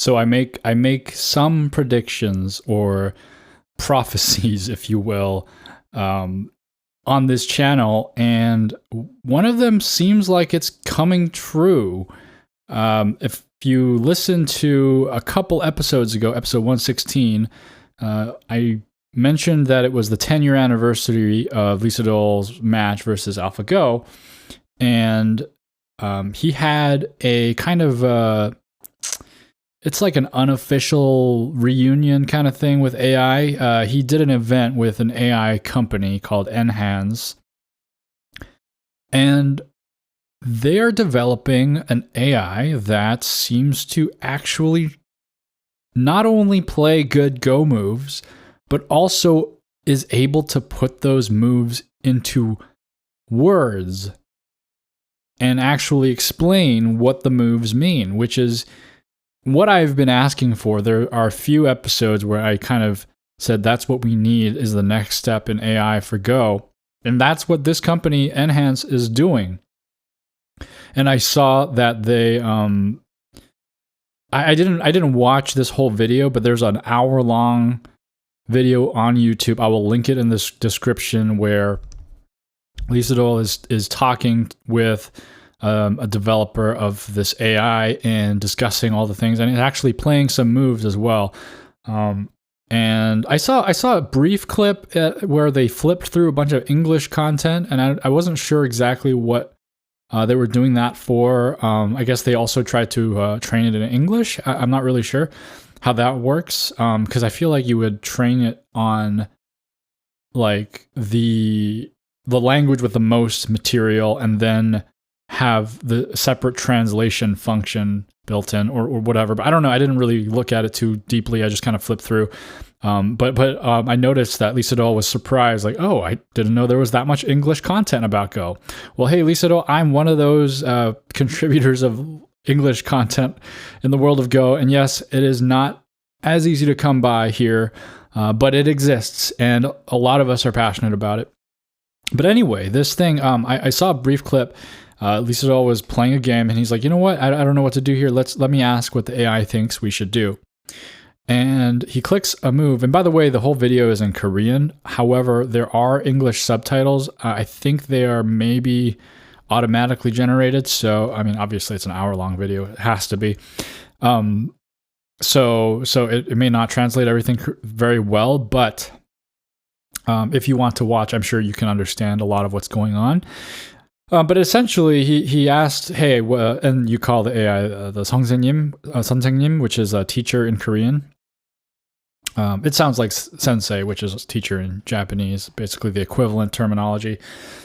So I make some predictions or prophecies, if you will, um, on this channel, and one of them seems like it's coming true. If you listen to a couple episodes ago, episode 116, I mentioned that it was the 10-year anniversary of Lee Sedol's match versus AlphaGo, and he had a kind of it's like an unofficial reunion kind of thing with AI. He did an event with an AI company called Enhance, and they are developing an AI that seems to actually not only play good Go moves, but also is able to put those moves into words and actually explain what the moves mean, which is what I've been asking for. There are a few episodes where I kind of said that's what we need is the next step in AI for Go. And that's what this company, Enhance, is doing. And I saw that they I didn't watch this whole video, but there's an hour-long video on YouTube. I will link it in this description, where Lee Sedol is talking with a developer of this AI and discussing all the things, and actually playing some moves as well. And I saw a brief clip where they flipped through a bunch of English content, and I wasn't sure exactly what they were doing that for. I guess they also tried to train it in English. I'm not really sure how that works, because I feel like you would train it on like the language with the most material, and then have the separate translation function built in, or whatever. But I don't know. I didn't really look at it too deeply. I just kind of flipped through. But I noticed that Lee Sedol was surprised, like, oh, I didn't know there was that much English content about Go. Well, hey, Lee Sedol, I'm one of those contributors of English content in the world of Go. And yes, it is not as easy to come by here, but it exists, and a lot of us are passionate about it. But anyway, this thing, I saw a brief clip. Lee Sedol was playing a game, and he's like, you know what? I don't know what to do here. Let me ask what the AI thinks we should do. And he clicks a move. And by the way, the whole video is in Korean. However, there are English subtitles. I think they are maybe automatically generated. So, I mean, obviously it's an hour-long video. It has to be. So it may not translate everything very well, but if you want to watch, I'm sure you can understand a lot of what's going on. But essentially, he asked, hey, and you call the AI the 선생님, which is a teacher in Korean. It sounds like sensei, which is teacher in Japanese, basically the equivalent terminology,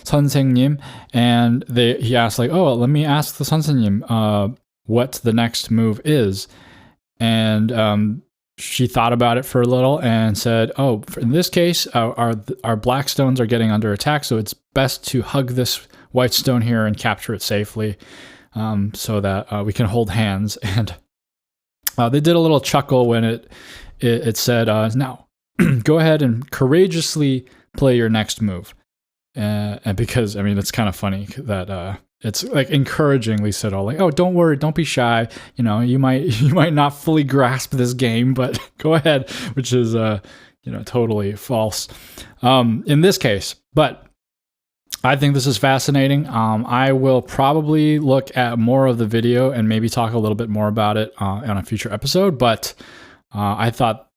선생님. And he asked, like, oh, let me ask the 선생님 what the next move is. And she thought about it for a little and said, oh, in this case, our black stones are getting under attack, so it's best to hug this white stone here and capture it safely, so that we can hold hands. And they did a little chuckle when it said, now, go ahead and courageously play your next move. And because, I mean, it's kind of funny that it's like encouragingly said, all like, oh, don't worry, don't be shy. You know, you might not fully grasp this game, but go ahead, which is totally false in this case. But I think this is fascinating. I will probably look at more of the video and maybe talk a little bit more about it on a future episode. But I thought,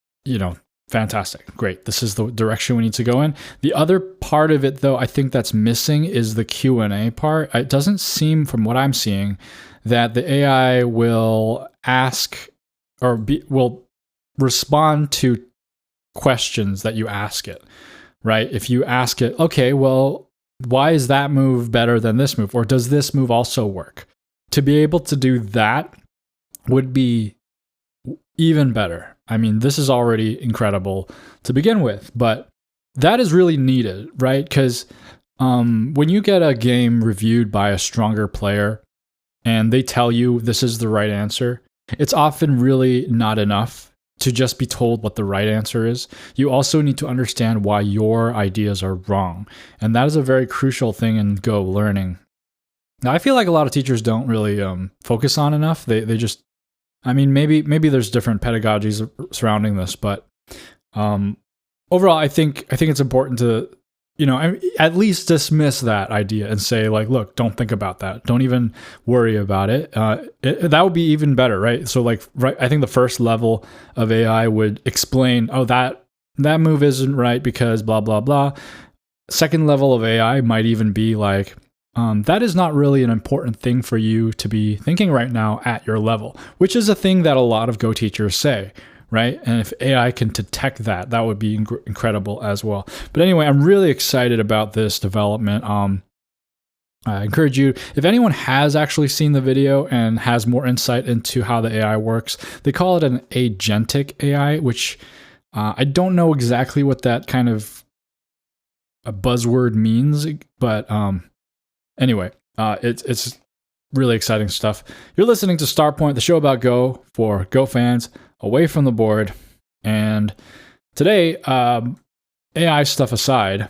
fantastic, great. This is the direction we need to go in. The other part of it, though, I think that's missing is the Q&A part. It doesn't seem, from what I'm seeing, that the AI will ask or will respond to questions that you ask it, right? If you ask it, okay, well, why is that move better than this move? Or does this move also work? To be able to do that would be even better. I mean, this is already incredible to begin with, but that is really needed, right? Because when you get a game reviewed by a stronger player and they tell you this is the right answer, it's often really not enough to just be told what the right answer is. You also need to understand why your ideas are wrong. And that is a very crucial thing in Go learning. Now, I feel like a lot of teachers don't really focus on enough. They just I mean, maybe there's different pedagogies surrounding this, but overall, I think it's important to, at least dismiss that idea and say, like, look, don't think about that. Don't even worry about it. That would be even better, right? So, like, right, I think the first level of AI would explain, oh, that move isn't right because blah, blah, blah. Second level of AI might even be like, that is not really an important thing for you to be thinking right now at your level, which is a thing that a lot of Go teachers say, right? And if AI can detect that, that would be incredible as well. But anyway, I'm really excited about this development. I encourage you, if anyone has actually seen the video and has more insight into how the AI works, they call it an agentic AI, which I don't know exactly what that kind of a buzzword means, but anyway, it's really exciting stuff. You're listening to Starpoint, the show about Go for Go fans away from the board. And today, AI stuff aside,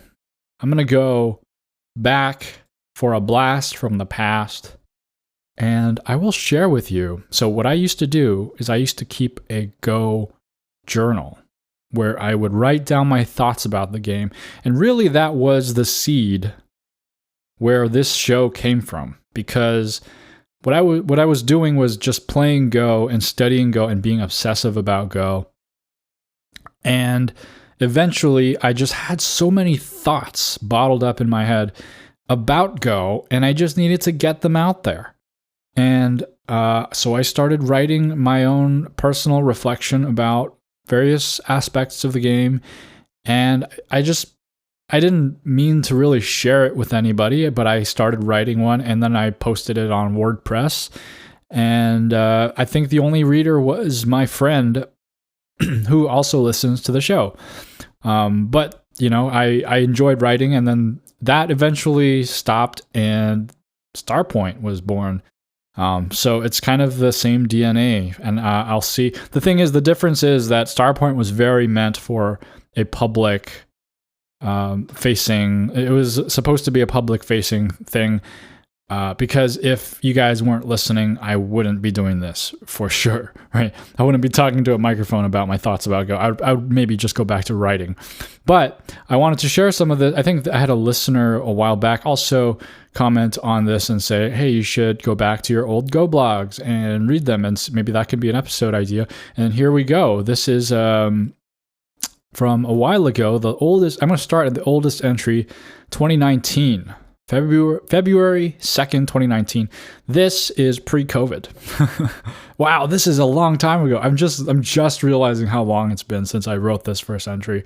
I'm going to go back for a blast from the past, and I will share with you. So what I used to do is I used to keep a Go journal where I would write down my thoughts about the game. And really that was the seed where this show came from, because what I was doing was just playing Go and studying Go and being obsessive about Go. And eventually I just had so many thoughts bottled up in my head about Go, and I just needed to get them out there. And so I started writing my own personal reflection about various aspects of the game, and I didn't mean to really share it with anybody, but I started writing one, and then I posted it on WordPress, and I think the only reader was my friend who also listens to the show. But I enjoyed writing, and then that eventually stopped, and Starpoint was born. So it's kind of the same DNA, and I'll see. The thing is, the difference is that Starpoint was very meant for a public facing. It was supposed to be a public facing thing, because if you guys weren't listening, I wouldn't be doing this for sure, right? I wouldn't be talking to a microphone about my thoughts about Go. I would maybe just go back to writing. But I wanted to share some of the. I think I had a listener a while back also comment on this and say, hey, you should go back to your old Go blogs and read them, and maybe that could be an episode idea. And here we go. This is from a while ago. I'm going to start at the oldest entry, 2019. February 2nd, 2019. This is pre-COVID. Wow, this is a long time ago. I'm just realizing how long it's been since I wrote this first entry.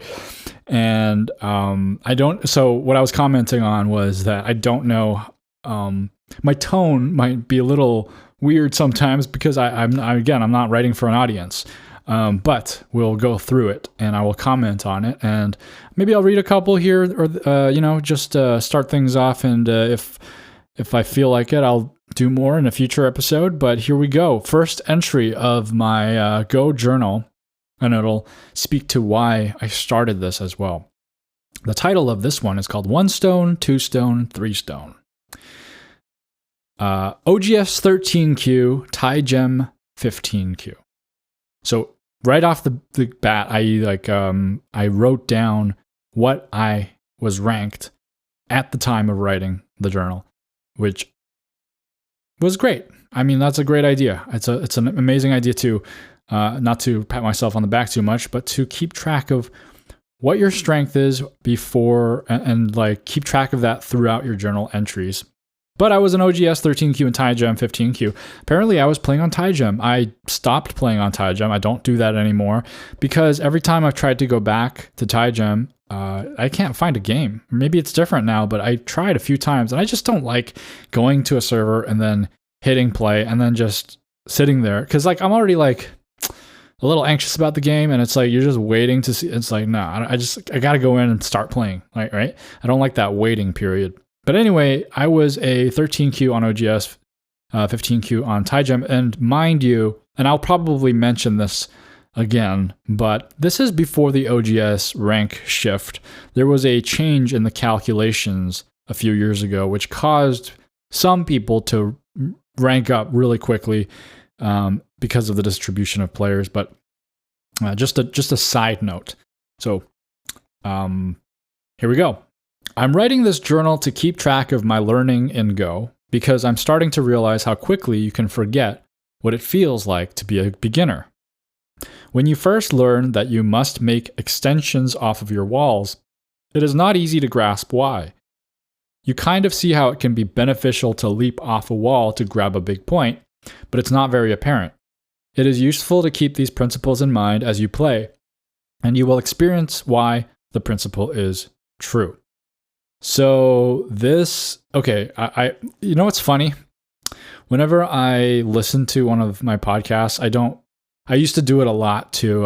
And so what I was commenting on was that I don't know, my tone might be a little weird sometimes because I'm not writing for an audience. But we'll go through it and I will comment on it, and maybe I'll read a couple here, or just start things off. And if I feel like it, I'll do more in a future episode. But here we go. First entry of my Go journal, and it'll speak to why I started this as well. The title of this one is called 1 Stone, 2 Stone, 3 Stone. OGS 13Q, TieGem 15Q. So right off the bat, I wrote down what I was ranked at the time of writing the journal, which was great. I mean, that's a great idea. It's an amazing idea too. Not to pat myself on the back too much, but to keep track of what your strength is before, and like keep track of that throughout your journal entries. But I was an OGS 13Q and TieGem 15Q. Apparently, I was playing on TieGem. I stopped playing on TieGem. I don't do that anymore because every time I've tried to go back to TieGem, I can't find a game. Maybe it's different now, but I tried a few times, and I just don't like going to a server and then hitting play and then just sitting there. Because I'm already a little anxious about the game, and it's like you're just waiting to see. It's like, no, I got to go in and start playing, right? I don't like that waiting period. But anyway, I was a 13Q on OGS, 15Q on TieGem, and mind you, and I'll probably mention this again, but this is before the OGS rank shift. There was a change in the calculations a few years ago, which caused some people to rank up really quickly, because of the distribution of players. But just a side note. So here we go. I'm writing this journal to keep track of my learning in Go because I'm starting to realize how quickly you can forget what it feels like to be a beginner. When you first learn that you must make extensions off of your walls, it is not easy to grasp why. You kind of see how it can be beneficial to leap off a wall to grab a big point, but it's not very apparent. It is useful to keep these principles in mind as you play, and you will experience why the principle is true. So I you know what's funny? Whenever I listen to one of my podcasts, I used to do it a lot to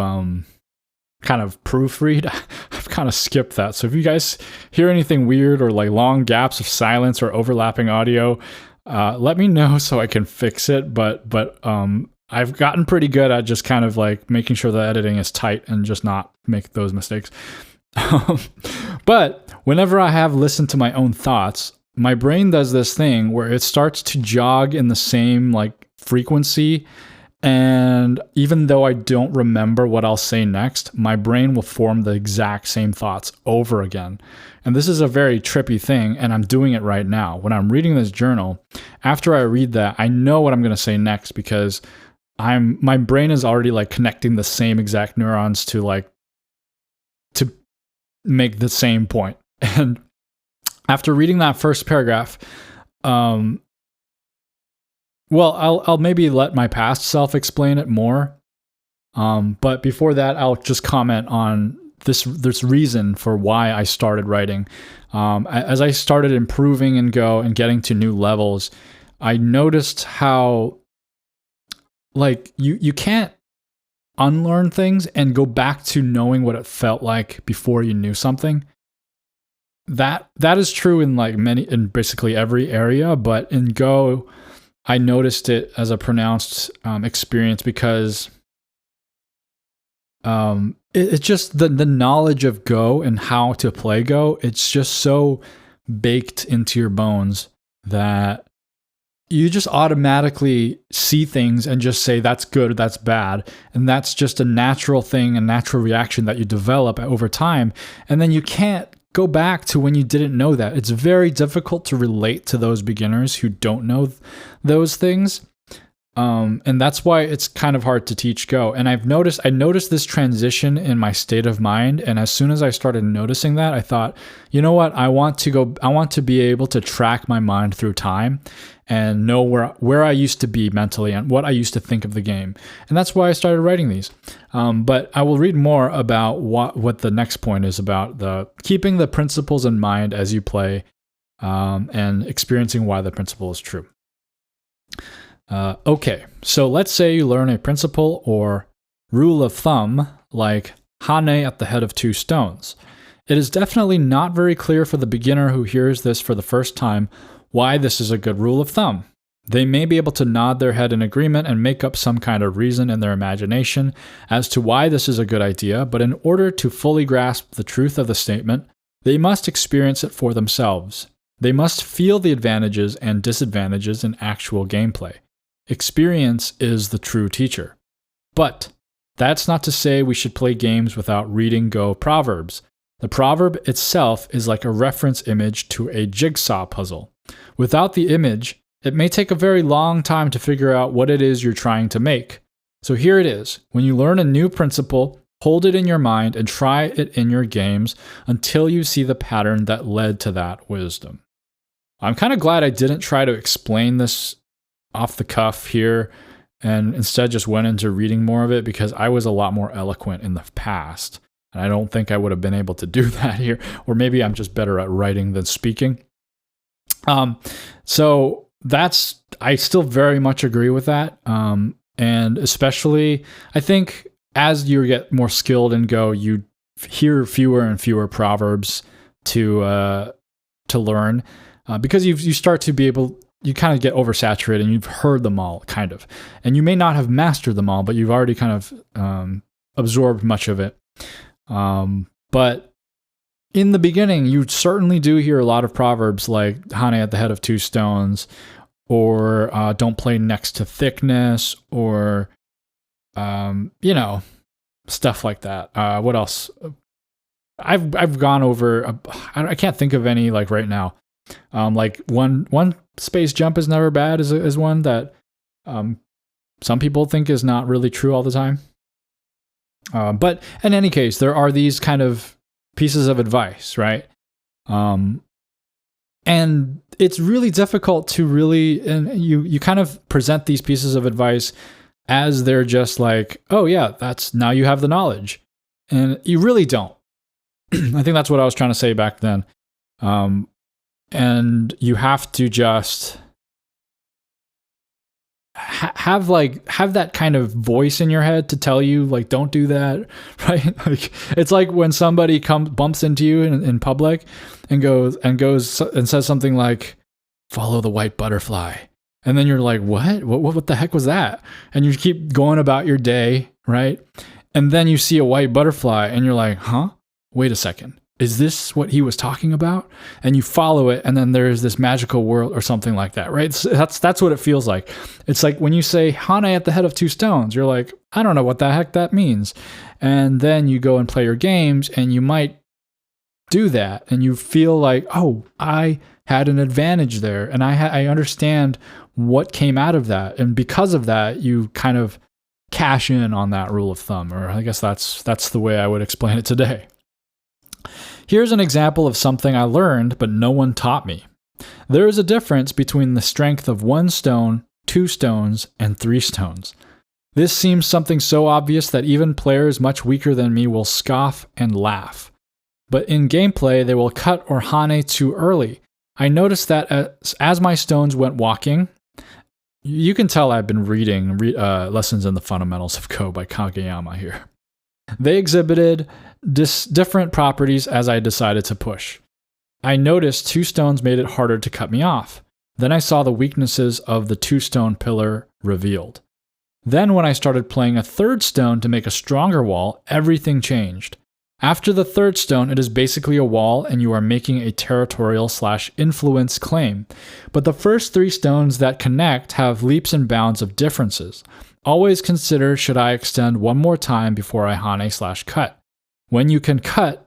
kind of proofread. I've kind of skipped that. So if you guys hear anything weird or like long gaps of silence or overlapping audio, let me know so I can fix it. But I've gotten pretty good at just kind of like making sure the editing is tight and just not make those mistakes. But whenever I have listened to my own thoughts, my brain does this thing where it starts to jog in the same like frequency. And even though I don't remember what I'll say next, my brain will form the exact same thoughts over again. And this is a very trippy thing, and I'm doing it right now. When I'm reading this journal, after I read that, I know what I'm going to say next because my brain is already like connecting the same exact neurons to make the same point. And after reading that first paragraph, well, I'll maybe let my past self explain it more. But before that, I'll just comment on this reason for why I started writing. As I started improving in Go and getting to new levels, I noticed how like you can't unlearn things and go back to knowing what it felt like before you knew something. That is true in basically every area, but in Go, I noticed it as a pronounced experience because it's just the knowledge of Go and how to play Go. It's just so baked into your bones that you just automatically see things and just say that's good or that's bad. And that's just a natural thing, a natural reaction that you develop over time. And then you can't go back to when you didn't know that. It's very difficult to relate to those beginners who don't know those things. And that's why it's kind of hard to teach Go. And I noticed this transition in my state of mind. And as soon as I started noticing that, I thought, you know what? I want to be able to track my mind through time and know where I used to be mentally and what I used to think of the game. And that's why I started writing these. But I will read more about what the next point is about, the keeping the principles in mind as you play, and experiencing why the principle is true. Okay, so let's say you learn a principle or rule of thumb like Hane at the head of two stones. It is definitely not very clear for the beginner who hears this for the first time why this is a good rule of thumb. They may be able to nod their head in agreement and make up some kind of reason in their imagination as to why this is a good idea, but in order to fully grasp the truth of the statement, they must experience it for themselves. They must feel the advantages and disadvantages in actual gameplay. Experience is the true teacher. But that's not to say we should play games without reading Go proverbs. The proverb itself is like a reference image to a jigsaw puzzle. Without the image, it may take a very long time to figure out what it is you're trying to make. So here it is. When you learn a new principle, hold it in your mind and try it in your games until you see the pattern that led to that wisdom. I'm kind of glad I didn't try to explain this off the cuff here and instead just went into reading more of it because I was a lot more eloquent in the past. And I don't think I would have been able to do that here. Or maybe I'm just better at writing than speaking. So I still very much agree with that. And especially, I think as you get more skilled in Go, you hear fewer and fewer proverbs to learn because you start to be able. You kind of get oversaturated and you've heard them all, kind of. And you may not have mastered them all, but you've already kind of absorbed much of it. But in the beginning, you certainly do hear a lot of proverbs like Hane at the head of two stones, or don't play next to thickness, or you know, stuff like that. What else? I've gone over. I can't think of any like right now. Like one space jump is never bad is one that some people think is not really true all the time. But in any case, there are these kind of pieces of advice, right? And it's really difficult to really, and you kind of present these pieces of advice as they're just like, oh yeah, that's now you have the knowledge, and you really don't. I think that's what I was trying to say back then. And you have to just have that kind of voice in your head to tell you like, don't do that, right? Like it's like when somebody bumps into you in public and goes and says something like, follow the white butterfly. And then you're like, what the heck was that? And you keep going about your day, right? And then you see a white butterfly and you're like, huh? Wait a second. Is this what he was talking about? And you follow it, and then there's this magical world or something like that, right? That's what it feels like. It's like when you say Hane at the head of 2 stones, you're like, I don't know what the heck that means. And then you go and play your games, and you might do that, and you feel like, oh, I had an advantage there, and I understand what came out of that. And because of that, you kind of cash in on that rule of thumb, or I guess that's the way I would explain it today. Here's an example of something I learned, but no one taught me. There is a difference between the strength of 1 stone, 2 stones, and 3 stones. This seems something so obvious that even players much weaker than me will scoff and laugh. But in gameplay, they will cut or Hane too early. I noticed that as my stones went walking, you can tell I've been reading Lessons in the Fundamentals of Go by Kageyama here. They exhibited different properties as I decided to push. I noticed 2 stones made it harder to cut me off. Then I saw the weaknesses of the 2 stone pillar revealed. Then when I started playing a 3rd stone to make a stronger wall, everything changed. After the 3rd stone, it is basically a wall and you are making a territorial/influence claim. But the first 3 stones that connect have leaps and bounds of differences. Always consider, should I extend one more time before I Hane/cut? When you can cut.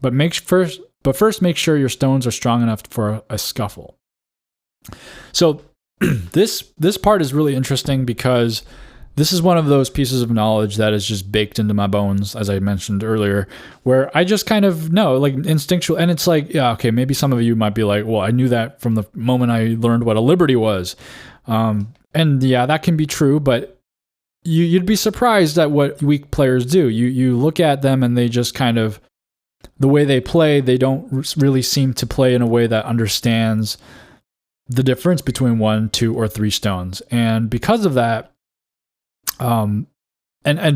But first make sure your stones are strong enough for a scuffle. So this part is really interesting because this is one of those pieces of knowledge that is just baked into my bones, as I mentioned earlier, where I just kind of know, like instinctual. And it's like, yeah, okay, maybe some of you might be like, well, I knew that from the moment I learned what a liberty was. And yeah, that can be true, but you'd be surprised at what weak players do. You look at them and they just kind of, the way they play, they don't really seem to play in a way that understands the difference between 1, 2, or 3 stones. And because of that, and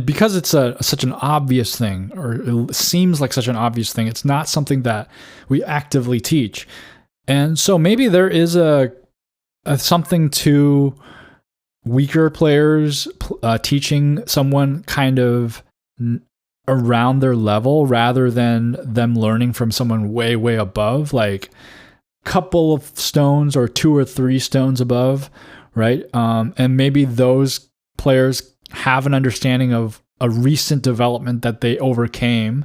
because it's such an obvious thing, or it seems like such an obvious thing, it's not something that we actively teach. And so maybe there is a something to weaker players teaching someone kind of around their level rather than them learning from someone way, way above, like a couple of stones or 2 or 3 stones above, right? And maybe those players have an understanding of a recent development that they overcame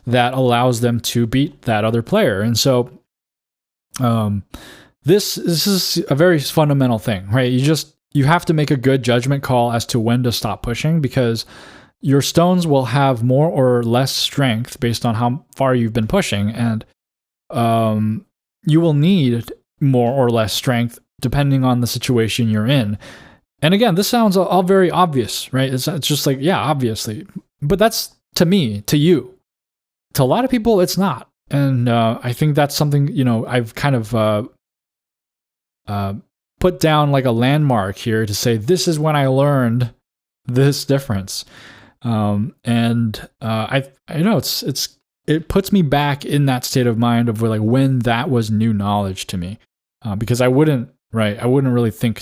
that allows them to beat that other player. And so this is a very fundamental thing, right? You have to make a good judgment call as to when to stop pushing, because your stones will have more or less strength based on how far you've been pushing, and you will need more or less strength depending on the situation you're in. And again, this sounds all very obvious, right? It's just like, yeah, obviously. But that's to me, to you. To a lot of people, it's not. And I think that's something, I've kind of put down like a landmark here to say, this is when I learned this difference. I know it puts me back in that state of mind of like when that was new knowledge to me, because I wouldn't really think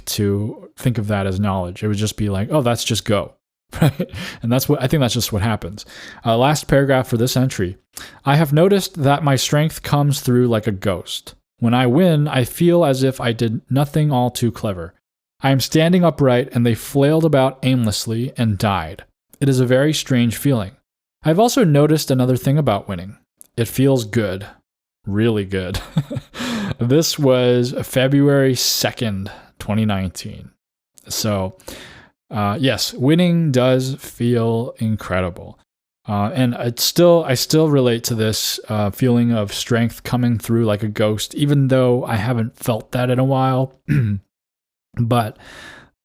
of that as knowledge. It would just be like, oh, that's just Go, right? And I think that's just what happens. Last paragraph for this entry. I have noticed that my strength comes through like a ghost. When I win, I feel as if I did nothing all too clever. I am standing upright and they flailed about aimlessly and died. It is a very strange feeling. I've also noticed another thing about winning. It feels good. Really good. This was February 2nd, 2019. So, yes, winning does feel incredible. And I still relate to this feeling of strength coming through like a ghost, even though I haven't felt that in a while. But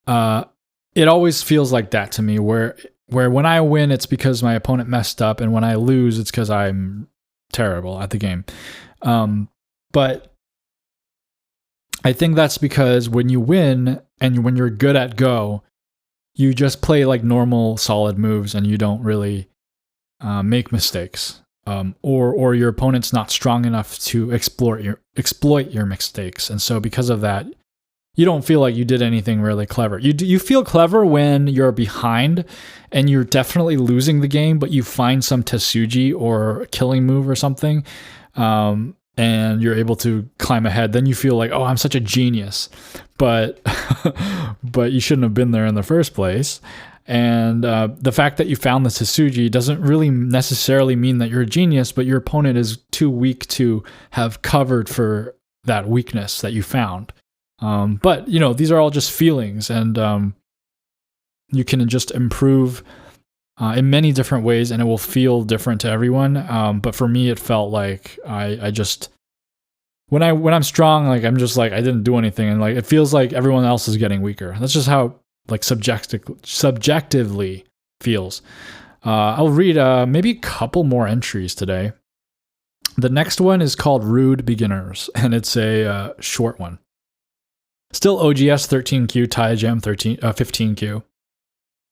it always feels like that to me, where when I win, it's because my opponent messed up, and when I lose, it's because I'm terrible at the game. But I think that's because when you win and when you're good at Go, you just play like normal solid moves and you don't really make mistakes, or your opponent's not strong enough to exploit your mistakes, and so because of that, you don't feel like you did anything really clever. You feel clever when you're behind and you're definitely losing the game, but you find some Tetsuji or killing move or something, and you're able to climb ahead. Then you feel like, oh, I'm such a genius, but but you shouldn't have been there in the first place. And the fact that you found the Tetsuji doesn't really necessarily mean that you're a genius, but your opponent is too weak to have covered for that weakness that you found. But, you know, these are all just feelings, and you can just improve in many different ways, and it will feel different to everyone. But for me, it felt like I just, when I'm strong, like I'm just like, I didn't do anything, and like it feels like everyone else is getting weaker. That's just how like subjectively feels. I'll read maybe a couple more entries today. The next one is called Rude Beginners, and it's a short one. Still OGS 13Q, TaiJam 15Q.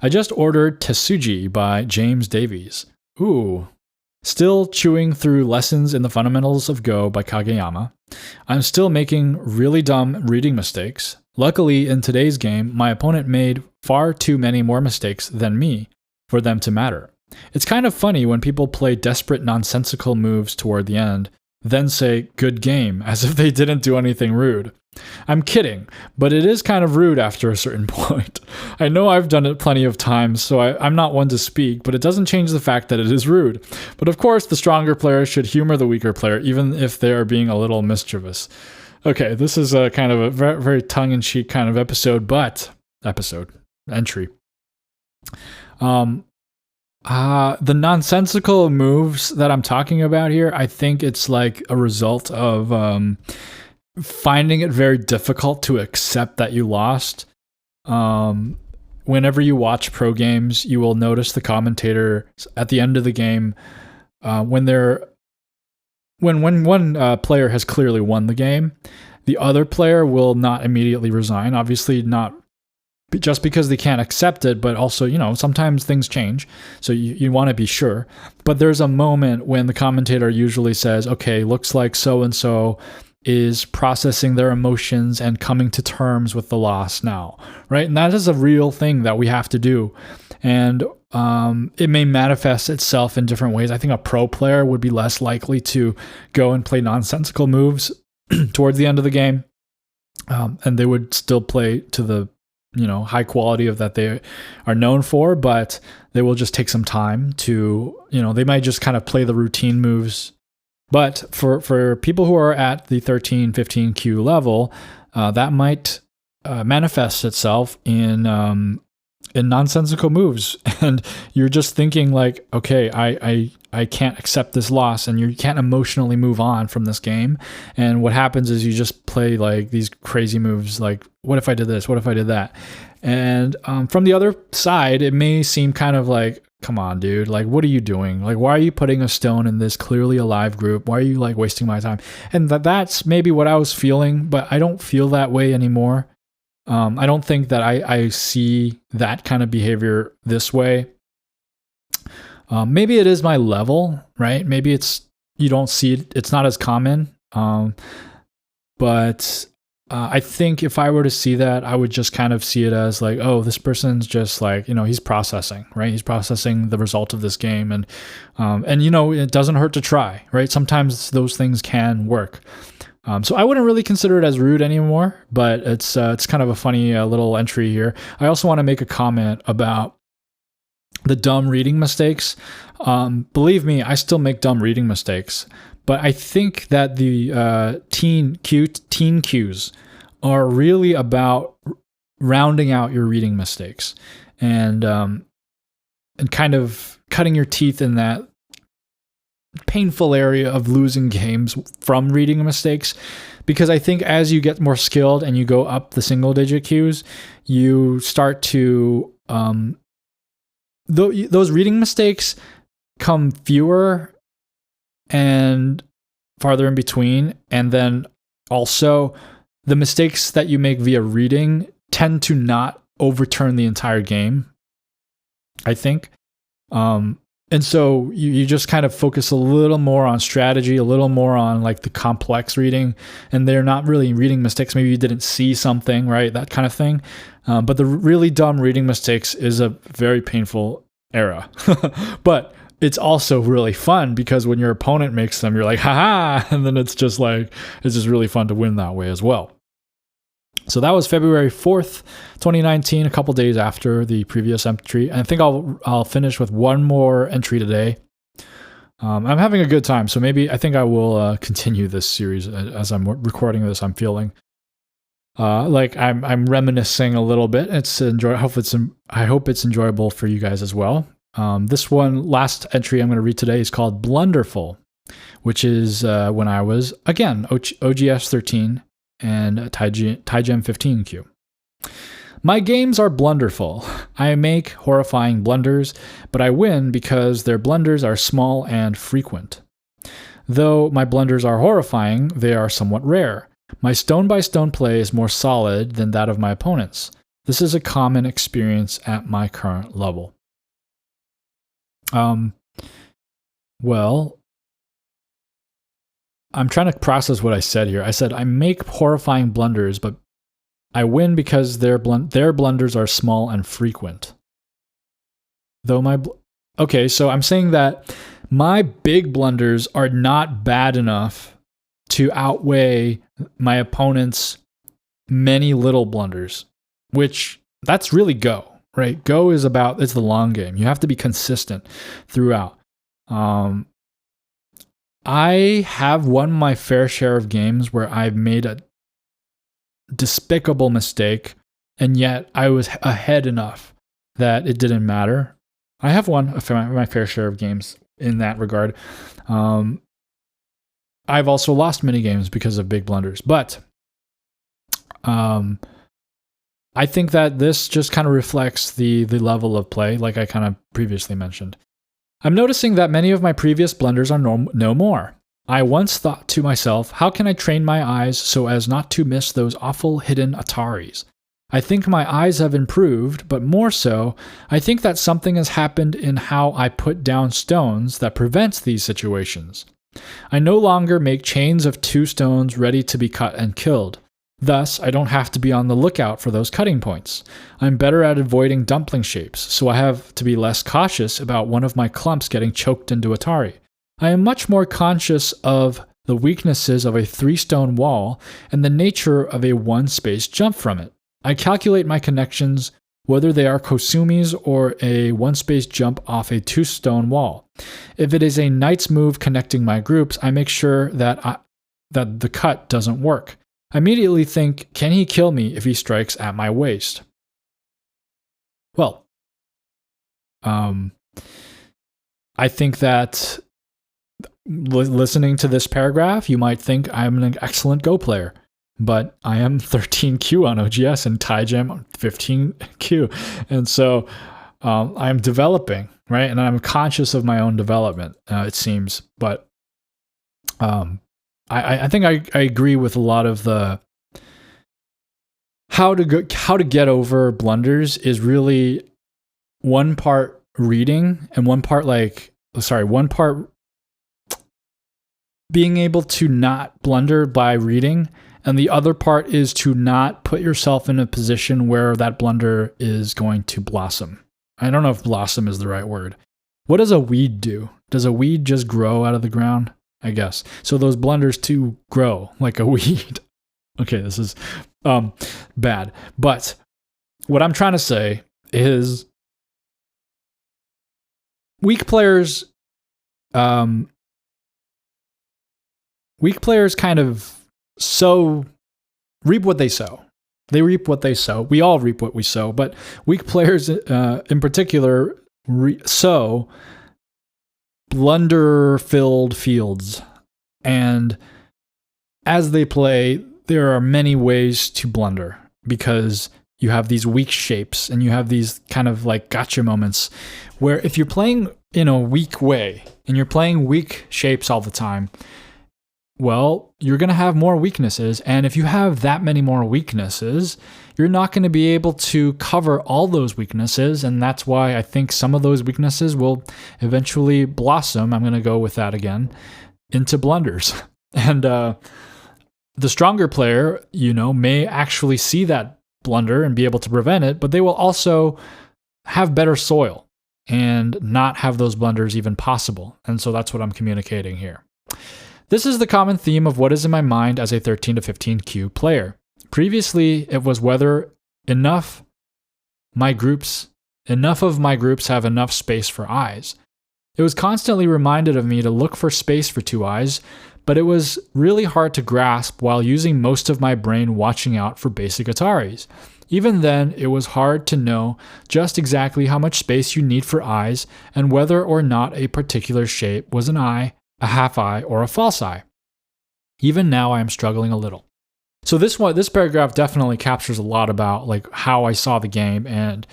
I just ordered Tetsuji by James Davies. Ooh. Still chewing through Lessons in the Fundamentals of Go by Kageyama. I'm still making really dumb reading mistakes. Luckily, in today's game, my opponent made far too many more mistakes than me for them to matter. It's kind of funny when people play desperate, nonsensical moves toward the end, then say, good game, as if they didn't do anything rude. I'm kidding, but it is kind of rude after a certain point. I know I've done it plenty of times, so I'm not one to speak, but it doesn't change the fact that it is rude. But of course, the stronger player should humor the weaker player, even if they are being a little mischievous. Okay, this is a kind of a very, very tongue-in-cheek kind of entry. The nonsensical moves that I'm talking about here, I think it's like a result of finding it very difficult to accept that you lost. Whenever you watch pro games, you will notice the commentator at the end of the game, when one player has clearly won the game, the other player will not immediately resign. Obviously, not just because they can't accept it, but also, you know, sometimes things change, so you want to be sure. But there's a moment when the commentator usually says, okay, looks like so-and-so is processing their emotions and coming to terms with the loss now, right? And that is a real thing that we have to do. And it may manifest itself in different ways. I think a pro player would be less likely to go and play nonsensical moves towards the end of the game. And they would still play to the, you know, high quality of that they are known for, but they will just take some time to, you know, they might just kind of play the routine moves. But for people who are at the 13, 15Q level, that might manifest itself in nonsensical moves. And you're just thinking like, okay, I can't accept this loss, and you can't emotionally move on from this game. And what happens is you just play like these crazy moves like, what if I did this? What if I did that? And from the other side, it may seem kind of like, come on, dude, like, what are you doing? Like, why are you putting a stone in this clearly alive group? Why are you like wasting my time? And that's maybe what I was feeling, but I don't feel that way anymore. I don't think that I see that kind of behavior this way. Maybe it is my level, right? Maybe you don't see it. It's not as common. But I think if I were to see that, I would just kind of see it as like, oh, this person's just like, you know, he's processing, right? He's processing the result of this game. And you know, it doesn't hurt to try, right? Sometimes those things can work. So I wouldn't really consider it as rude anymore, but it's kind of a funny little entry here. I also want to make a comment about the dumb reading mistakes. Believe me, I still make dumb reading mistakes, but I think that the teen cues are really about rounding out your reading mistakes and kind of cutting your teeth in that painful area of losing games from reading mistakes. Because I think as you get more skilled and you go up the single digit cues, you start to those reading mistakes come fewer and farther in between. And then also the mistakes that you make via reading tend to not overturn the entire game, I think. And so you just kind of focus a little more on strategy, a little more on like the complex reading, and they're not really reading mistakes. Maybe you didn't see something, right? That kind of thing. But the really dumb reading mistakes is a very painful era. But it's also really fun because when your opponent makes them, you're like, haha, and then it's just really fun to win that way as well. So that was February 4th, 2019, a couple days after the previous entry. And I think I'll finish with one more entry today. I'm having a good time, so I think I will continue this series as I'm recording this. I'm feeling like I'm reminiscing a little bit. I hope it's enjoyable for you guys as well. This last entry I'm going to read today is called Blunderful, which is when I was again OGS 13. And TaiGem 15Q. My games are blunderful. I make horrifying blunders, but I win because their blunders are small and frequent. Though my blunders are horrifying, they are somewhat rare. My stone-by-stone play is more solid than that of my opponents. This is a common experience at my current level. Well, I'm trying to process what I said here. I said I make horrifying blunders, but I win because their blunders are small and frequent. Okay, so I'm saying that my big blunders are not bad enough to outweigh my opponent's many little blunders, which that's really Go, right? Go is it's the long game. You have to be consistent throughout. I have won my fair share of games where I've made a despicable mistake, and yet I was ahead enough that it didn't matter. I have won my fair share of games in that regard. I've also lost many games because of big blunders, but I think that this just kind of reflects the level of play, like I kind of previously mentioned. I'm noticing that many of my previous blunders are no more. I once thought to myself, how can I train my eyes so as not to miss those awful hidden Ataris? I think my eyes have improved, but more so, I think that something has happened in how I put down stones that prevents these situations. I no longer make chains of 2 stones ready to be cut and killed. Thus, I don't have to be on the lookout for those cutting points. I'm better at avoiding dumpling shapes, so I have to be less cautious about one of my clumps getting choked into Atari. I am much more conscious of the weaknesses of a 3-stone wall and the nature of a 1-space jump from it. I calculate my connections, whether they are Kosumis or a 1-space jump off a 2-stone wall. If it is a knight's move connecting my groups, I make sure that the cut doesn't work. I immediately think, can he kill me if he strikes at my waist? Well, I think that listening to this paragraph, you might think I'm an excellent Go player, but I am 13Q on OGS and TaiGem 15Q. And so I'm developing, right? And I'm conscious of my own development, it seems. But I think I agree with a lot of the how to get over blunders is really one part reading and one part being able to not blunder by reading, and the other part is to not put yourself in a position where that blunder is going to blossom. I don't know if blossom is the right word. What does a weed do? Does a weed just grow out of the ground? I guess. So those blunders too grow like a weed. Okay, this is bad. But what I'm trying to say is weak players kind of reap what they sow. They reap what they sow. We all reap what we sow, but weak players in particular sow blunder-filled fields. And as they play, there are many ways to blunder because you have these weak shapes and you have these kind of like gotcha moments where if you're playing in a weak way and you're playing weak shapes all the time, well, you're going to have more weaknesses. And if you have that many more weaknesses, you're not going to be able to cover all those weaknesses. And that's why I think some of those weaknesses will eventually blossom. I'm going to go with that again into blunders. And the stronger player, may actually see that blunder and be able to prevent it, but they will also have better soil and not have those blunders even possible. And so that's what I'm communicating here. This is the common theme of what is in my mind as a 13 to 15Q player. Previously, it was whether enough of my groups have enough space for eyes. It was constantly reminded of me to look for space for two eyes, but it was really hard to grasp while using most of my brain watching out for basic Ataris. Even then, it was hard to know just exactly how much space you need for eyes and whether or not a particular shape was an eye, a half eye, or a false eye. Even now, I am struggling a little. So this paragraph definitely captures a lot about like how I saw the game and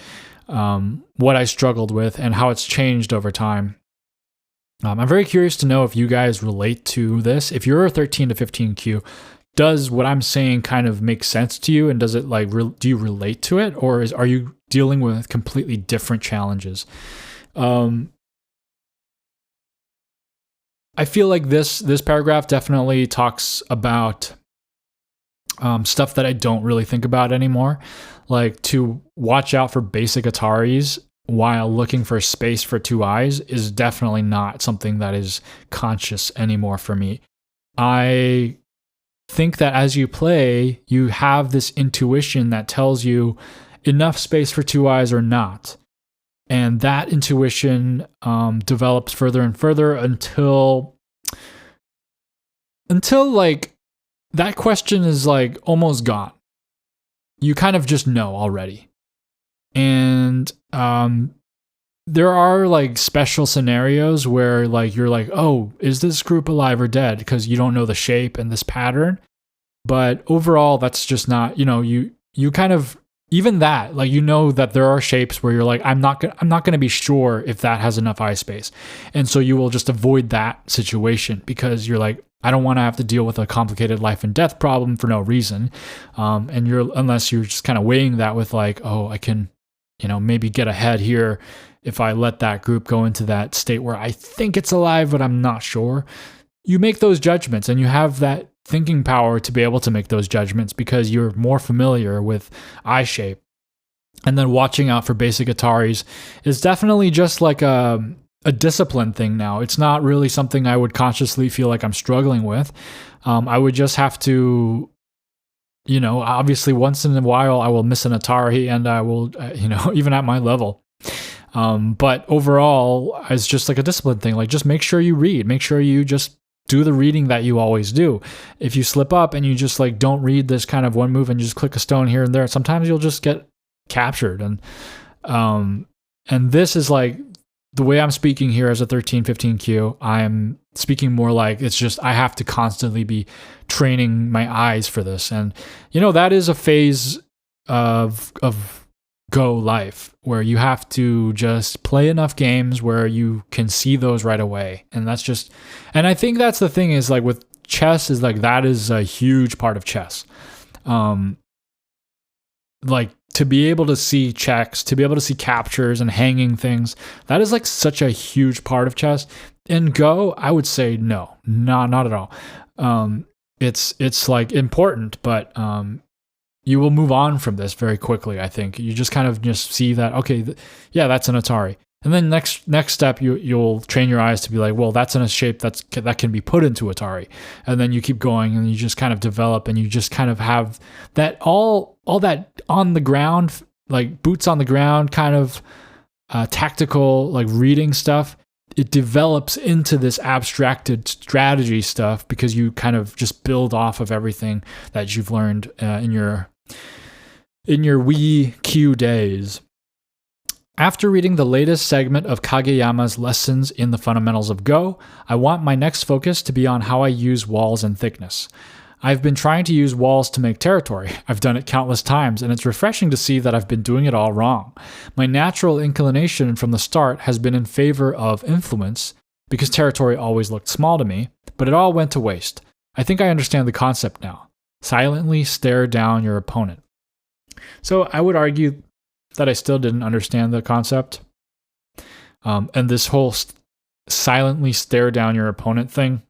what I struggled with and how it's changed over time. I'm very curious to know if you guys relate to this. If you're a 13 to 15Q, does what I'm saying kind of make sense to you? And does it do you relate to it? Or are you dealing with completely different challenges? I feel like this paragraph definitely talks about stuff that I don't really think about anymore. Like to watch out for basic Ataris while looking for space for two eyes is definitely not something that is conscious anymore for me. I think that as you play, you have this intuition that tells you enough space for two eyes or not. And that intuition develops further and further until like that question is like almost gone. You kind of just know already. And there are like special scenarios where like you're like, oh, is this group alive or dead? Because you don't know the shape and this pattern. But overall, that's just not, you kind of, even that, like, that there are shapes where you're like, I'm not going to be sure if that has enough eye space. And so you will just avoid that situation because you're like, I don't want to have to deal with a complicated life and death problem for no reason. Unless you're just kind of weighing that with like, oh, I can, maybe get ahead here if I let that group go into that state where I think it's alive, but I'm not sure. You make those judgments and you have that thinking power to be able to make those judgments because you're more familiar with eye shape. And then watching out for basic Ataris is definitely just like a discipline thing now. It's not really something I would consciously feel like I'm struggling with. I would just have to, obviously once in a while I will miss an Atari and I will, even at my level. But overall, it's just like a discipline thing. Like just make sure you read, make sure you just do the reading that you always do. If you slip up and you just like don't read this kind of one move and you just click a stone here and there, sometimes you'll just get captured. And this is like the way I'm speaking here as a 13, 15Q, I'm speaking more like it's just I have to constantly be training my eyes for this. And, that is a phase of Go life where you have to just play enough games where you can see those right away. And I think that's the thing is like with chess is like that is a huge part of chess. Like to be able to see checks, to be able to see captures and hanging things, that is like such a huge part of chess. In Go, I would say no, not at all. It's like important, but you will move on from this very quickly, I think. You just kind of just see that, okay, that's an Atari. And then next step, you'll train your eyes to be like, well, that's in a shape that can be put into Atari. And then you keep going, and you just kind of develop, and you just kind of have that all that on the ground, like boots on the ground, kind of tactical, like reading stuff. It develops into this abstracted strategy stuff because you kind of just build off of everything that you've learned in your Wii Q days. After reading the latest segment of Kageyama's Lessons in the Fundamentals of Go, I want my next focus to be on how I use walls and thickness. I've been trying to use walls to make territory. I've done it countless times, and it's refreshing to see that I've been doing it all wrong. My natural inclination from the start has been in favor of influence, because territory always looked small to me, but it all went to waste. I think I understand the concept now. Silently stare down your opponent. So I would argue that I still didn't understand the concept. And this whole silently stare down your opponent thing,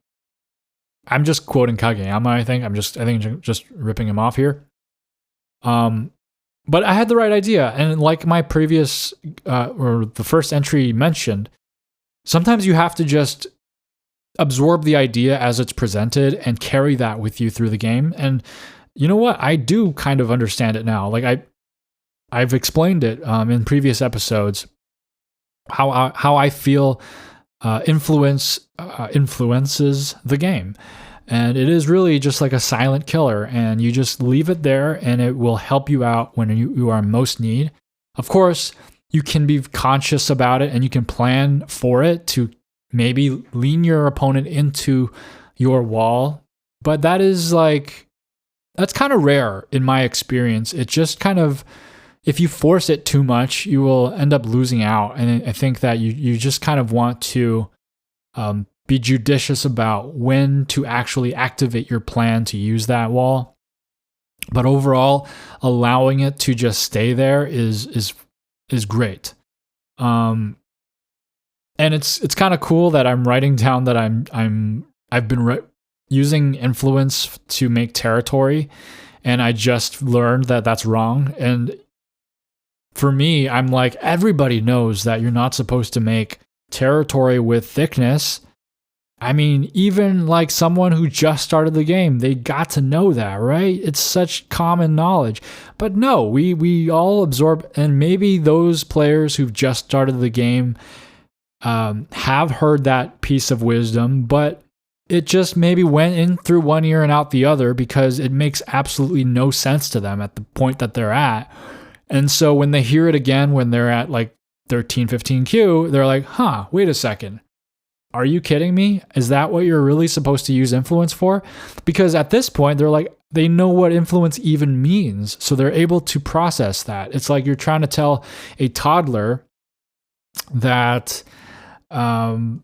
I'm just quoting Kageyama, I think. I'm just ripping him off here. But I had the right idea. And like my previous, or the first entry mentioned, sometimes you have to just absorb the idea as it's presented and carry that with you through the game. And you know what? I do kind of understand it now. Like I've explained it in previous episodes, how I feel influences the game. And it is really just like a silent killer, and you just leave it there and it will help you out when you are in most need. Of course, you can be conscious about it and you can plan for it to maybe lean your opponent into your wall, but that's kind of rare in my experience. It just kind of, if you force it too much, you will end up losing out. And I think that you just kind of want to be judicious about when to actually activate your plan to use that wall. But overall, allowing it to just stay there is great. And it's kind of cool that I'm writing down that I've been using influence to make territory, and I just learned that that's wrong. And for me, I'm like, everybody knows that you're not supposed to make territory with thickness. I mean, even like someone who just started the game, they got to know that, right? It's such common knowledge. But no, we all absorb, and maybe those players who've just started the game have heard that piece of wisdom, but it just maybe went in through one ear and out the other because it makes absolutely no sense to them at the point that they're at. And so when they hear it again, when they're at like 13, 15Q, they're like, wait a second. Are you kidding me? Is that what you're really supposed to use influence for? Because at this point, they're like, they know what influence even means. So they're able to process that. It's like you're trying to tell a toddler that, I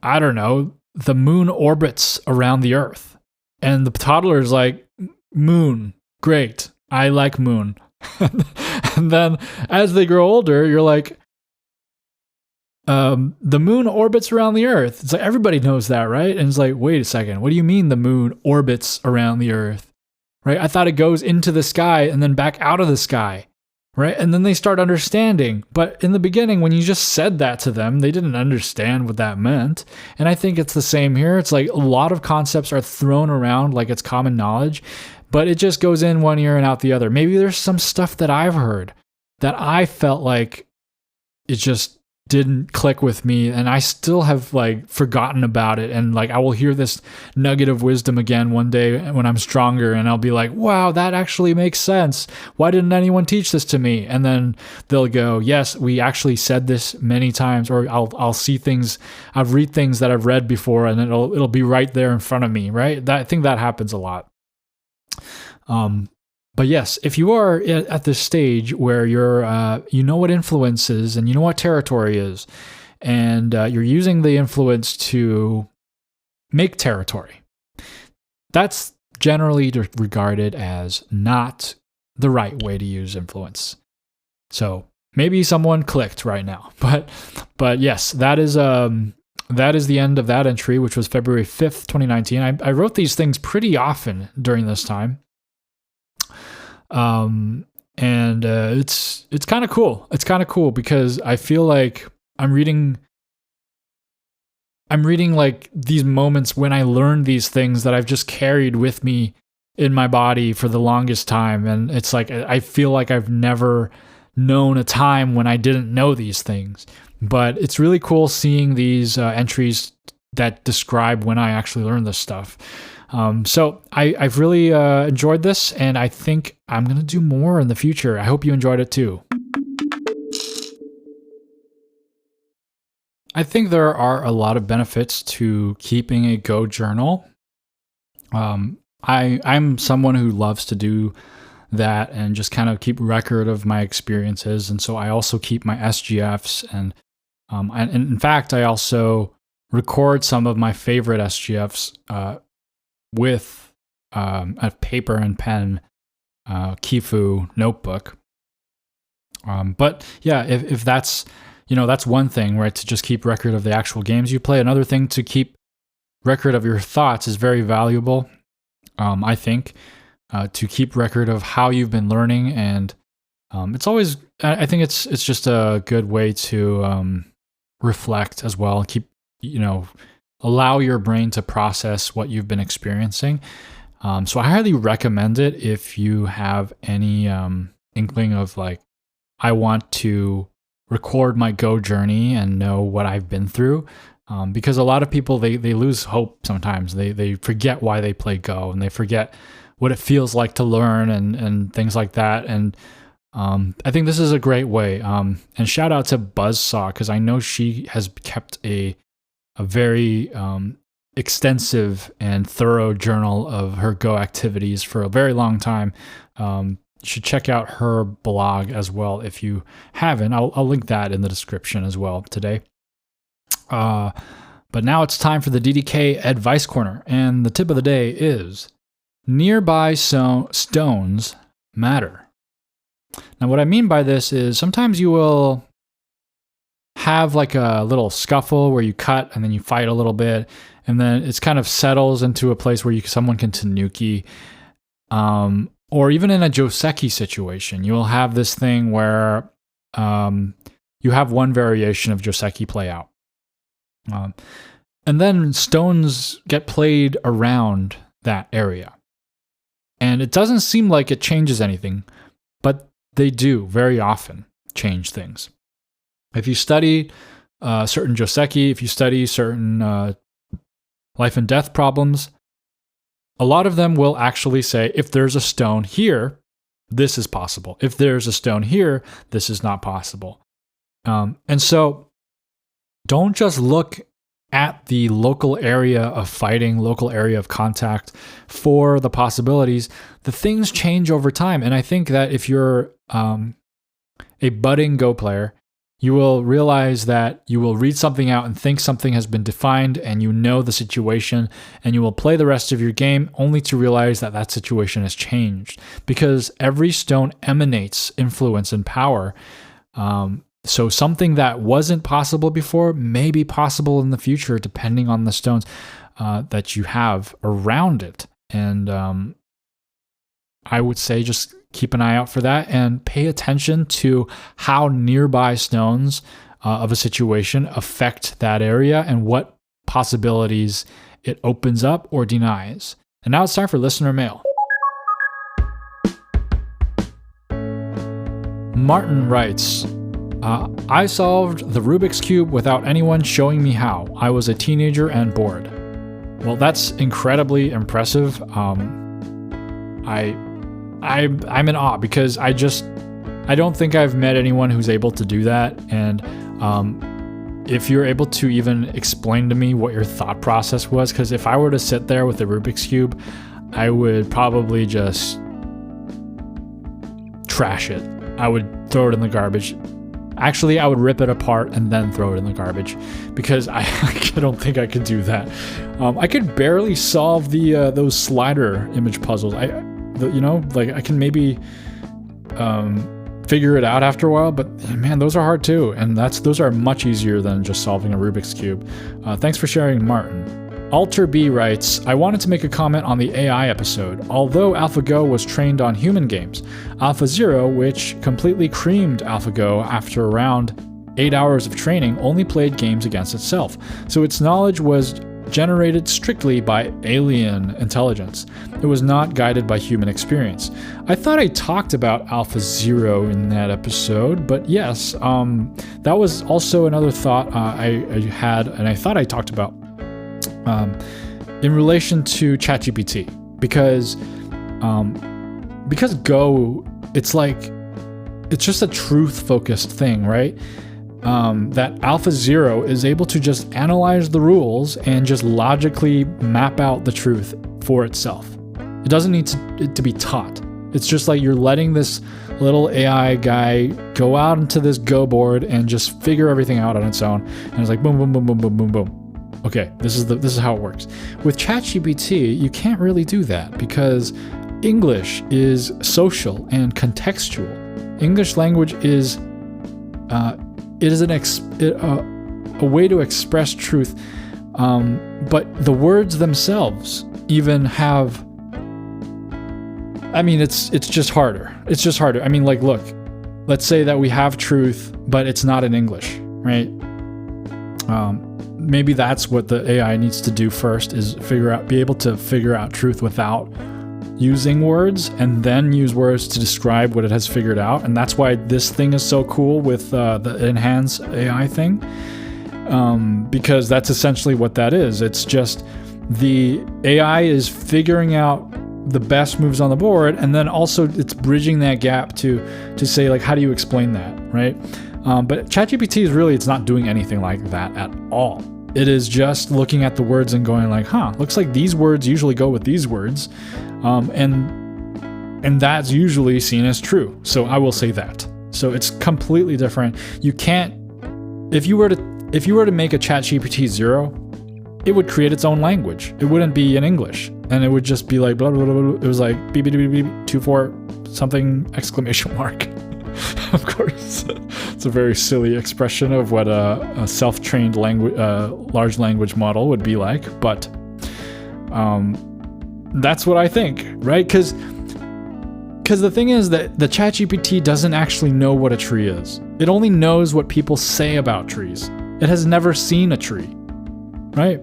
don't know, the moon orbits around the earth. And the toddler's like, moon, great. I like moon. And then as they grow older, you're like, the moon orbits around the earth. It's like, everybody knows that, right? And it's like, wait a second, what do you mean the moon orbits around the earth? Right? I thought it goes into the sky and then back out of the sky, right? And then they start understanding. But in the beginning, when you just said that to them, they didn't understand what that meant. And I think it's the same here. It's like a lot of concepts are thrown around like it's common knowledge, but it just goes in one ear and out the other. Maybe there's some stuff that I've heard that I felt like it just didn't click with me, and I still have like forgotten about it, and like I will hear this nugget of wisdom again one day when I'm stronger, and I'll be like, wow, that actually makes sense. Why didn't anyone teach this to me? And then they'll go, yes, we actually said this many times. Or I'll see things, I'll read things that I've read before, and it'll be right there in front of me, right? I think that happens a lot. But yes, if you are at this stage where you're, you know what influence is and you know what territory is, and you're using the influence to make territory, that's generally regarded as not the right way to use influence. So maybe someone clicked right now, but yes, that is the end of that entry, which was February 5th, 2019. I wrote these things pretty often during this time. And it's kind of cool. It's kind of cool because I feel like I'm reading like these moments when I learned these things that I've just carried with me in my body for the longest time. And it's like, I feel like I've never known a time when I didn't know these things. But it's really cool seeing these entries that describe when I actually learned this stuff. So I've really enjoyed this, and I think I'm going to do more in the future. I hope you enjoyed it too. I think there are a lot of benefits to keeping a Go journal. I'm someone who loves to do that and just kind of keep record of my experiences. And so I also keep my SGFs, and in fact, I also record some of my favorite SGFs with a paper and pen Kifu notebook. But yeah, if that's, that's one thing, right? To just keep record of the actual games you play. Another thing, to keep record of your thoughts is very valuable. I think to keep record of how you've been learning, and it's always, I think it's just a good way to reflect as well. Keep, allow your brain to process what you've been experiencing. So I highly recommend it if you have any inkling of like, I want to record my Go journey and know what I've been through. Because a lot of people, they lose hope sometimes. They forget why they play Go, and they forget what it feels like to learn and things like that. And I think this is a great way. And shout out to Buzzsaw, because I know she has kept a very extensive and thorough journal of her Go activities for a very long time. You should check out her blog as well if you haven't. I'll link that in the description as well today. But now it's time for the DDK Advice Corner, and the tip of the day is nearby stones matter. Now, what I mean by this is sometimes you will have like a little scuffle where you cut and then you fight a little bit, and then it's kind of settles into a place where someone can tanuki. Or even in a Joseki situation, you'll have this thing where you have one variation of Joseki play out. And then stones get played around that area. And it doesn't seem like it changes anything, but they do very often change things. If you study certain Joseki, if you study certain life and death problems, a lot of them will actually say, if there's a stone here, this is possible. If there's a stone here, this is not possible. And so don't just look at the local area of fighting, local area of contact for the possibilities. The things change over time. And I think that if you're a budding Go player, you will realize that you will read something out and think something has been defined, and you know the situation, and you will play the rest of your game only to realize that that situation has changed, because every stone emanates influence and power. So something that wasn't possible before may be possible in the future, depending on the stones that you have around it. And I would say just keep an eye out for that and pay attention to how nearby stones of a situation affect that area and what possibilities it opens up or denies. And now it's time for listener mail. Martin writes, I solved the Rubik's Cube without anyone showing me how. I was a teenager and bored. Well, that's incredibly impressive. I'm in awe, because I don't think I've met anyone who's able to do that. And if you're able to even explain to me what your thought process was, because if I were to sit there with the Rubik's Cube, I would probably just trash it. I would throw it in the garbage. Actually, I would rip it apart and then throw it in the garbage, because I don't think I could do that. I could barely solve those slider image puzzles. I can maybe figure it out after a while, but man, those are hard too. And those are much easier than just solving a Rubik's Cube. Thanks for sharing, Martin. Alter B writes, I wanted to make a comment on the AI episode. Although AlphaGo was trained on human games, AlphaZero, which completely creamed AlphaGo after around 8 hours of training only played games against itself, so its knowledge was generated strictly by alien intelligence. It was not guided by human experience. I thought I talked about AlphaZero in that episode, but yes, that was also another thought I had, and I thought I talked about in relation to ChatGPT, because Go, it's just a truth-focused thing, right? That AlphaZero is able to just analyze the rules and just logically map out the truth for itself. It doesn't need to be taught. It's just like you're letting this little AI guy go out into this Go board and just figure everything out on its own. And it's like boom, boom, boom, boom, boom, boom, boom. Okay, this is how it works. With ChatGPT, you can't really do that because English is social and contextual. English language is it is a way to express truth, but the words themselves even have. I mean, it's just harder. It's just harder. I mean, like, look, let's say that we have truth, but it's not in English, right? Maybe that's what the AI needs to do first: is be able to figure out truth without using words, and then use words to describe what it has figured out. And that's why this thing is so cool with the Enhance AI thing, because that's essentially what that is. It's just the AI is figuring out the best moves on the board, and then also it's bridging that gap to say, like, how do you explain that, right? But ChatGPT is really, it's not doing anything like that at all. It is just looking at the words and going like, looks like these words usually go with these words. And that's usually seen as true. So I will say that. So it's completely different. You can't, if you were to make a ChatGPT 0, it would create its own language. It wouldn't be in English. And it would just be like, blah, blah, blah, blah. It was like, beep, beep, beep, beep, 24 something exclamation mark. Of course, it's a very silly expression of what a self-trained large language model would be like, but that's what I think, right? Because the thing is that the ChatGPT doesn't actually know what a tree is. It only knows what people say about trees. It has never seen a tree, right?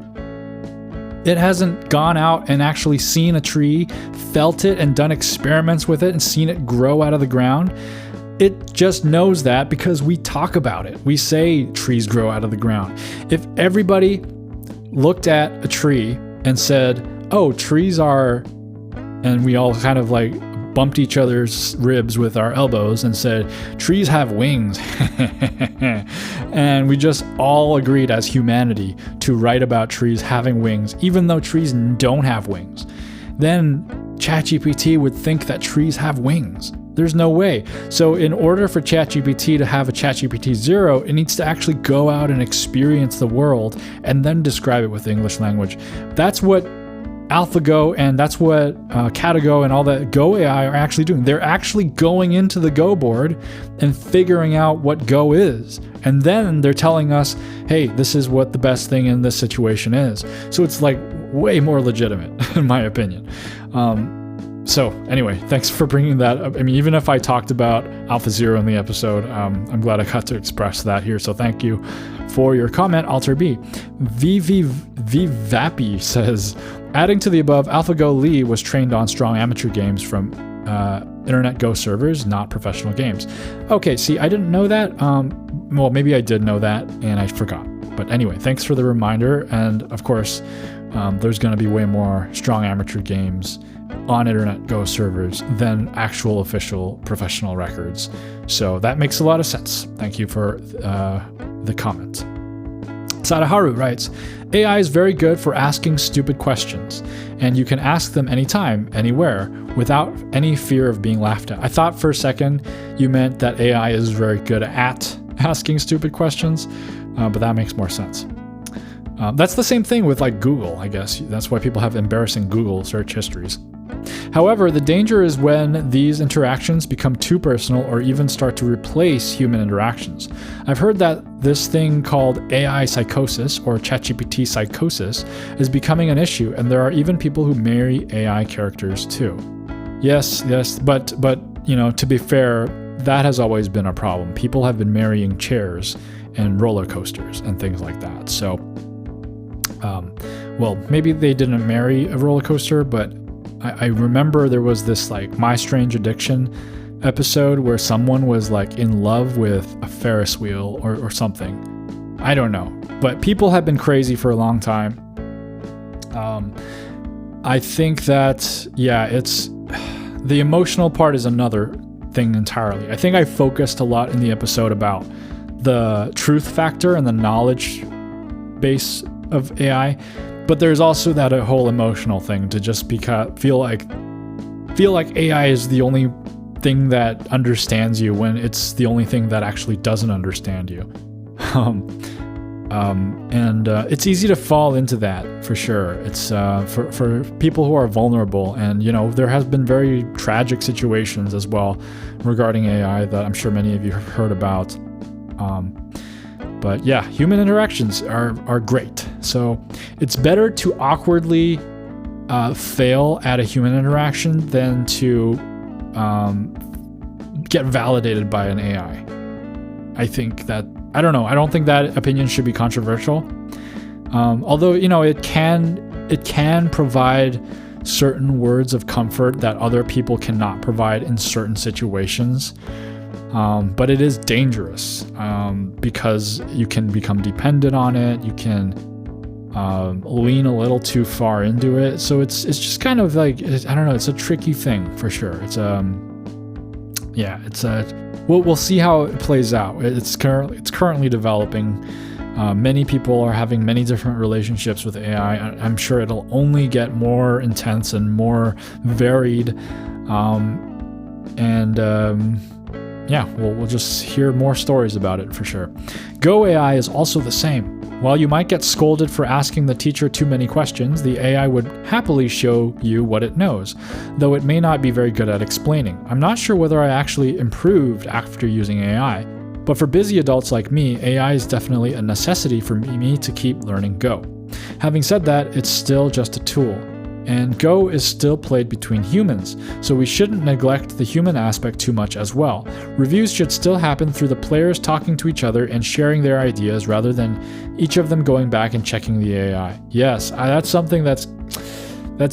It hasn't gone out and actually seen a tree, felt it, and done experiments with it and seen it grow out of the ground. It just knows that because we talk about it. We say trees grow out of the ground. If everybody looked at a tree and said, oh, trees are, and we all kind of like bumped each other's ribs with our elbows and said, trees have wings. And we just all agreed as humanity to write about trees having wings, even though trees don't have wings. Then ChatGPT would think that trees have wings. There's no way. So in order for ChatGPT to have a ChatGPT 0, it needs to actually go out and experience the world and then describe it with the English language. That's what AlphaGo and that's what Katago and all the Go AI are actually doing. They're actually going into the Go board and figuring out what Go is. And then they're telling us, hey, this is what the best thing in this situation is. So it's like way more legitimate, in my opinion. So anyway, thanks for bringing that up. I mean, even if I talked about AlphaZero in the episode, I'm glad I got to express that here. So thank you for your comment, Alter B. Vivapi says, adding to the above, AlphaGo Lee was trained on strong amateur games from Internet Go servers, not professional games. Okay, see, I didn't know that. Well, maybe I did know that and I forgot. But anyway, thanks for the reminder. And of course, there's going to be way more strong amateur games on Internet Go servers than actual official professional records. So that makes a lot of sense. Thank you for the comment. Sadaharu writes, AI is very good for asking stupid questions, and you can ask them anytime, anywhere, without any fear of being laughed at. I thought for a second you meant that AI is very good at asking stupid questions, but that makes more sense. That's the same thing with like Google, I guess. That's why people have embarrassing Google search histories. However, the danger is when these interactions become too personal or even start to replace human interactions. I've heard that this thing called AI psychosis or ChatGPT psychosis is becoming an issue, and there are even people who marry AI characters too. Yes, but you know, to be fair, that has always been a problem. People have been marrying chairs and roller coasters and things like that. So, well, maybe they didn't marry a roller coaster, but I remember there was this like My Strange Addiction episode where someone was like in love with a Ferris wheel or something. I don't know, but people have been crazy for a long time. I think that, yeah, it's the emotional part is another thing entirely. I think I focused a lot in the episode about the truth factor and the knowledge base of AI, but there's also that whole emotional thing to just feel like AI is the only thing that understands you when it's the only thing that actually doesn't understand you. And it's easy to fall into that for sure. It's for people who are vulnerable, and there has been very tragic situations as well regarding AI that I'm sure many of you have heard about. But yeah, human interactions are great. So it's better to awkwardly fail at a human interaction than to get validated by an AI. I think that, I don't know, I don't think that opinion should be controversial. Although, it can provide certain words of comfort that other people cannot provide in certain situations. But it is dangerous because you can become dependent on it. You can lean a little too far into it. So it's just kind of like, I don't know, it's a tricky thing for sure. We'll see how it plays out. It's currently developing. Many people are having many different relationships with AI. I'm sure it'll only get more intense and more varied. We'll just hear more stories about it for sure. Go AI is also the same. While you might get scolded for asking the teacher too many questions, the AI would happily show you what it knows, though it may not be very good at explaining. I'm not sure whether I actually improved after using AI, but for busy adults like me, AI is definitely a necessity for me to keep learning Go. Having said that, it's still just a tool. And Go is still played between humans, so we shouldn't neglect the human aspect too much as well. Reviews should still happen through the players talking to each other and sharing their ideas rather than each of them going back and checking the AI. Yes, that's something that's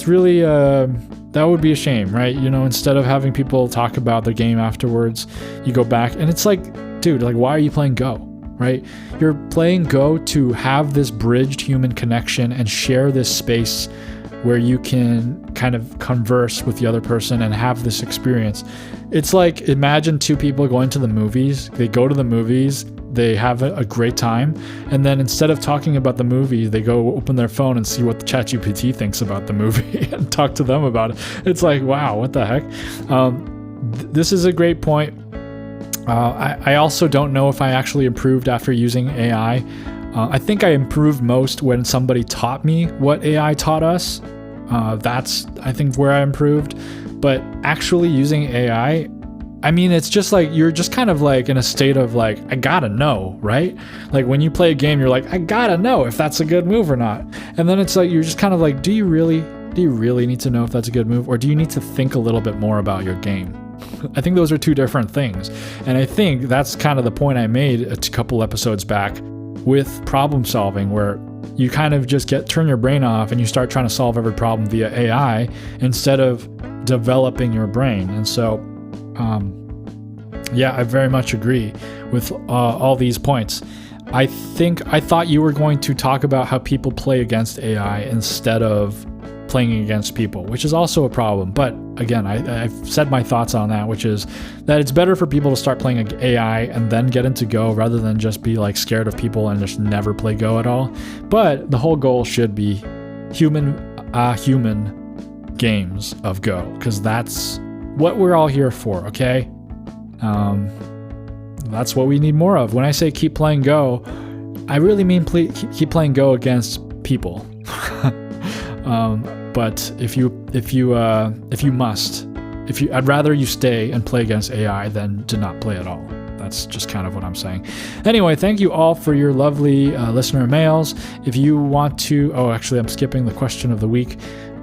really, that would be a shame, right? Instead of having people talk about the game afterwards, you go back and it's like, dude, like, why are you playing Go? Right? You're playing Go to have this bridged human connection and share this space where you can kind of converse with the other person and have this experience. It's like, imagine two people going to the movies. They go to the movies, they have a great time, and then instead of talking about the movie, they go open their phone and see what the ChatGPT thinks about the movie and talk to them about it. It's like, wow, what the heck? This is a great point. I also don't know if I actually improved after using AI. I think I improved most when somebody taught me what AI taught us. That's, I think, where I improved. But actually using AI, I mean, it's just like, you're just kind of like in a state of like, I gotta know, right? Like when you play a game, you're like, I gotta know if that's a good move or not. And then it's like, you're just kind of like, do you really need to know if that's a good move? Or do you need to think a little bit more about your game? I think those are two different things. And I think that's kind of the point I made a couple episodes back with problem solving, where you kind of just turn your brain off and you start trying to solve every problem via AI instead of developing your brain. And so, I very much agree with all these points. I thought you were going to talk about how people play against AI instead of playing against people, which is also a problem. But again, I've said my thoughts on that, which is that it's better for people to start playing AI and then get into Go rather than just be like scared of people and just never play Go at all. But the whole goal should be human games of Go, because that's what we're all here for, okay? That's what we need more of. When I say keep playing Go, I really mean keep playing Go against people. But I'd rather you stay and play against AI than to not play at all. That's just kind of what I'm saying. Anyway, thank you all for your lovely listener mails. If you want to, actually, I'm skipping the question of the week.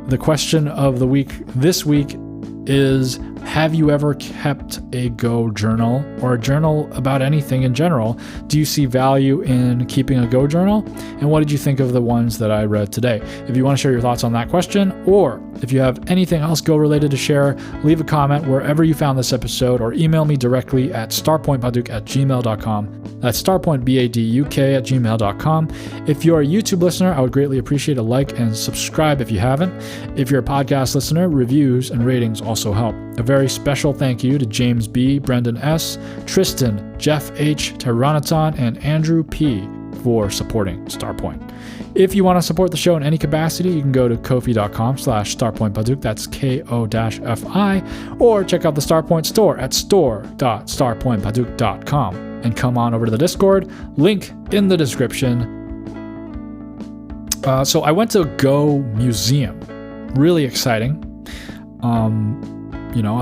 The question of the week this week is, Have you ever kept a Go journal or a journal about anything in general? Do you see value in keeping a Go journal? And what did you think of the ones that I read today? If you want to share your thoughts on that question, or if you have anything else Go related to share, leave a comment wherever you found this episode, or email me directly at starpointbaduk@gmail.com. That's starpointbaduk@gmail.com. If you're a YouTube listener, I would greatly appreciate a like and subscribe if you haven't. If you're a podcast listener, reviews and ratings also help. A very special thank you to James B., Brendan S., Tristan, Jeff H., Tyranaton, and Andrew P. for supporting Starpoint. If you want to support the show in any capacity, you can go to ko-fi.com/starpointbaduk, that's ko-fi, or check out the Starpoint store at store.starpointbaduk.com. And come on over to the Discord, link in the description. So I went to Go Museum. Really exciting. I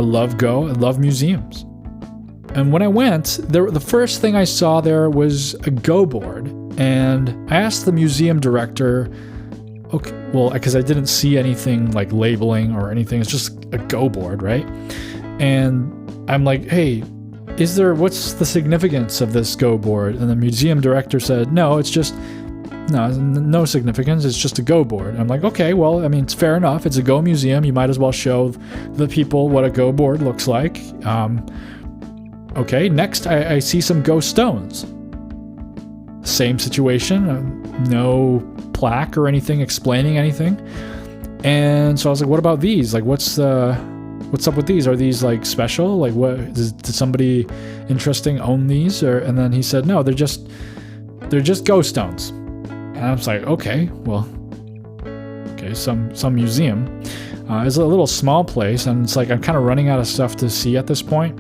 love Go. I love museums. And when I went, the first thing I saw there was a Go board. And I asked the museum director, okay, well, because I didn't see anything like labeling or anything. It's just a Go board, right? And I'm like, hey, what's the significance of this Go board? And the museum director said, no significance. It's just a Go board. And I'm like, okay, well, I mean, it's fair enough. It's a Go museum. You might as well show the people what a Go board looks like. Okay, next I see some Go stones. Same situation, no plaque or anything explaining anything. And so I was like, what about these? Like, what's up with these? Are these like special? Like, what did somebody interesting own these? And then he said, no, they're just Go stones. And I was like, okay, some museum. It's a little small place, and it's like I'm kind of running out of stuff to see at this point.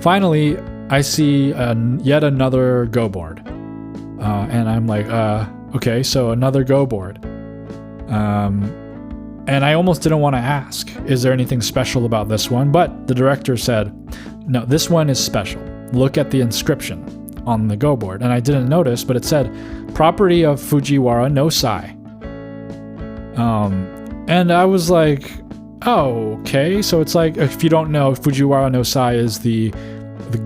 Finally, I see yet another Go board. And I'm like, okay, so another Go board. And I almost didn't want to ask, is there anything special about this one? But the director said, no, this one is special. Look at the inscription on the Go board. And I didn't notice, but it said, property of Fujiwara no Sai. And I was like, oh, okay. So it's like, if you don't know, Fujiwara no Sai is the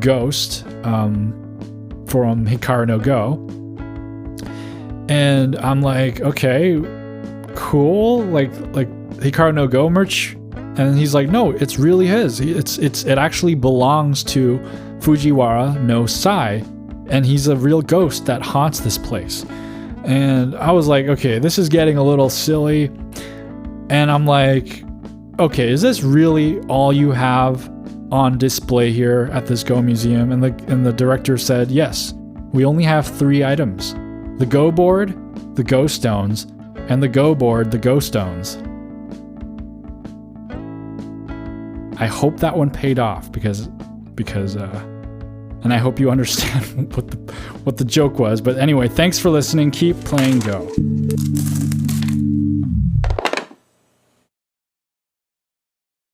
ghost from Hikaru no Go. And I'm like, okay, cool. Like Hikaru no Go merch. And he's like, no, it's really his. It actually belongs to Fujiwara no Sai. And he's a real ghost that haunts this place. And I was like, okay, this is getting a little silly. And I'm like, okay, is this really all you have on display here at this Go museum? And the director said, yes, we only have 3 items. The Go board, the Go stones, and the Go board, the Go stones. I hope that one paid off because and I hope you understand what the joke was. But anyway, thanks for listening. Keep playing Go.